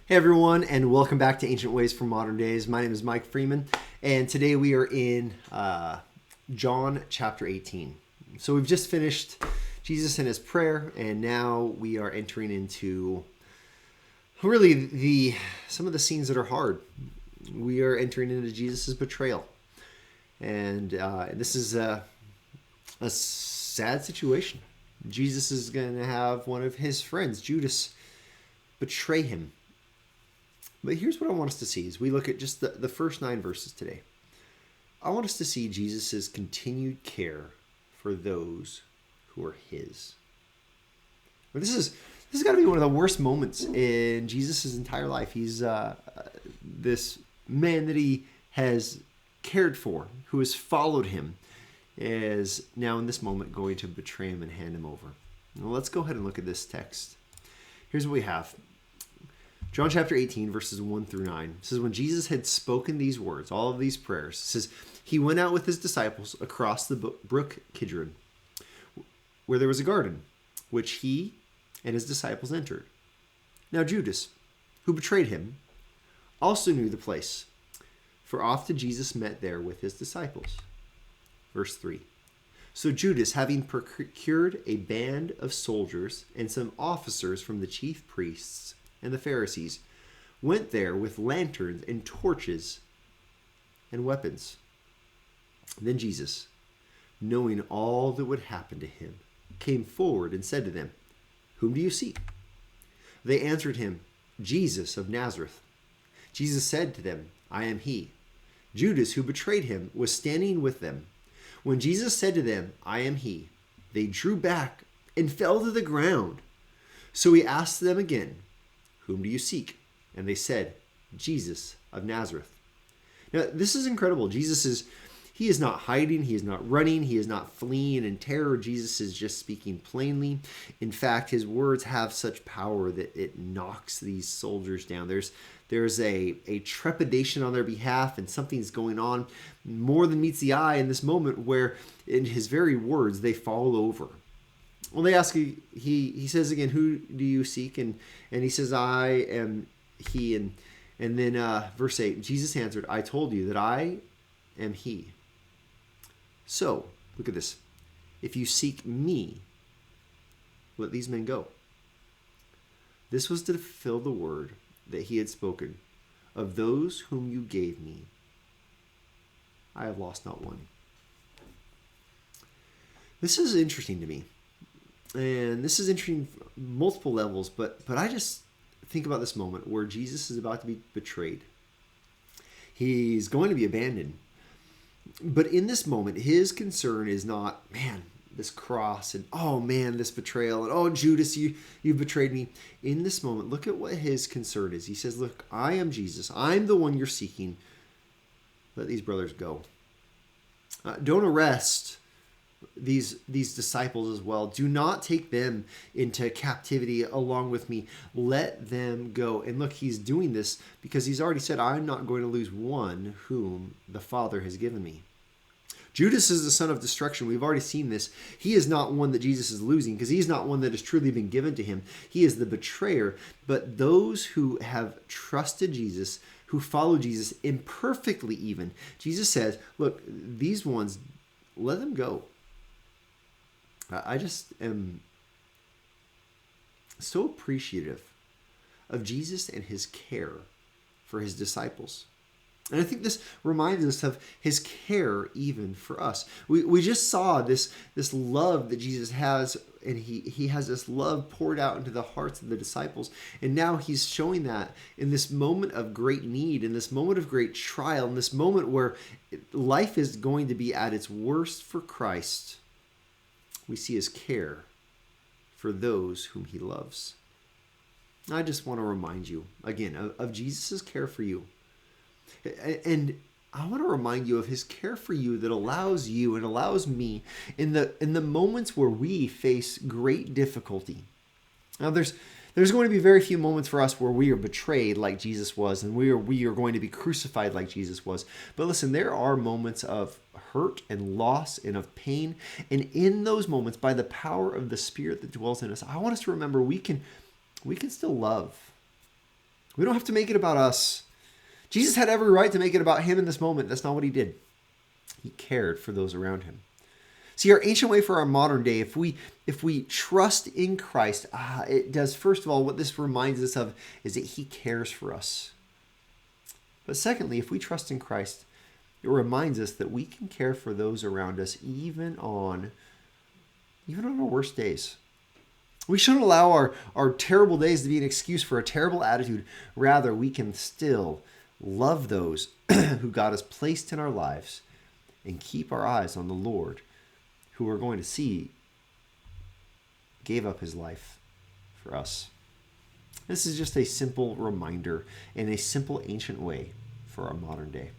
Hey everyone, and welcome back to Ancient Ways for Modern Days. My name is Mike Freeman, and today we are in John chapter 18. So we've just finished Jesus and his prayer, and now we are entering into really some of the scenes that are hard. We are entering into Jesus' betrayal, and this is a sad situation. Jesus is going to have one of his friends, Judas, betray him. But here's what I want us to see as we look at just the first 9 verses today. I want us to see Jesus' continued care for those who are his. But this has got to be one of the worst moments in Jesus' entire life. He's this man that he has cared for, who has followed him, is now in this moment going to betray him and hand him over. Now let's go ahead and look at this text. Here's what we have. John chapter 18, verses 1 through 9. It says, when Jesus had spoken these words, all of these prayers, it says, he went out with his disciples across the brook Kidron, where there was a garden, which he and his disciples entered. Now Judas, who betrayed him, also knew the place, for often Jesus met there with his disciples. Verse 3. So Judas, having procured a band of soldiers and some officers from the chief priests and the Pharisees, went there with lanterns and torches and weapons. Then Jesus, knowing all that would happen to him, came forward and said to them, whom do you seek? They answered him, Jesus of Nazareth. Jesus said to them, I am he. Judas, who betrayed him, was standing with them. When Jesus said to them, I am he, they drew back and fell to the ground. So he asked them again, whom do you seek? And they said, Jesus of Nazareth. Now, this is incredible. He is not hiding. He is not running. He is not fleeing in terror. Jesus is just speaking plainly. In fact, his words have such power that it knocks these soldiers down. There's a trepidation on their behalf, and something's going on more than meets the eye in this moment where in his very words, they fall over. Well, they ask, he says again, who do you seek? And he says, I am he. And then verse 8, Jesus answered, I told you that I am he. So, look at this. If you seek me, let these men go. This was to fulfill the word that he had spoken. Of those whom you gave me, I have lost not one. This is interesting to me. And this is interesting on multiple levels, but I just think about this moment where Jesus is about to be betrayed. He's going to be abandoned. But in this moment, his concern is not, man, this cross, and oh man, this betrayal, and oh Judas, you've betrayed me. In this moment, look at what his concern is. He says, look, I am Jesus. I'm the one you're seeking. Let these brothers go. Don't arrest these disciples as well. Do not take them into captivity along with me. Let them go. And look, he's doing this because he's already said, I'm not going to lose one whom the Father has given me. Judas is the son of destruction. We've already seen this. He is not one that Jesus is losing because he's not one that has truly been given to him. He is the betrayer. But those who have trusted Jesus, who follow Jesus imperfectly even, Jesus says, look, these ones, let them go. I just am so appreciative of Jesus and his care for his disciples. And I think this reminds us of his care even for us. We just saw this love that Jesus has, and he has this love poured out into the hearts of the disciples. And now he's showing that in this moment of great need, in this moment of great trial, in this moment where life is going to be at its worst for Christ. We see his care for those whom he loves. I just want to remind you, again, of Jesus' care for you. And I want to remind you of his care for you that allows you and allows me in the moments where we face great difficulty. Now, there's going to be very few moments for us where we are betrayed like Jesus was, and we are going to be crucified like Jesus was. But listen, there are moments of hurt and loss and of pain. And in those moments, by the power of the Spirit that dwells in us, I want us to remember we can still love. We don't have to make it about us. Jesus had every right to make it about him in this moment. That's not what he did. He cared for those around him. See, our ancient way for our modern day, if we trust in Christ, it does, first of all, what this reminds us of is that he cares for us. But secondly, if we trust in Christ, it reminds us that we can care for those around us even on our worst days. We shouldn't allow our terrible days to be an excuse for a terrible attitude. Rather, we can still love those who God has placed in our lives and keep our eyes on the Lord, who we're going to see gave up his life for us. This is just a simple reminder in a simple ancient way for our modern day.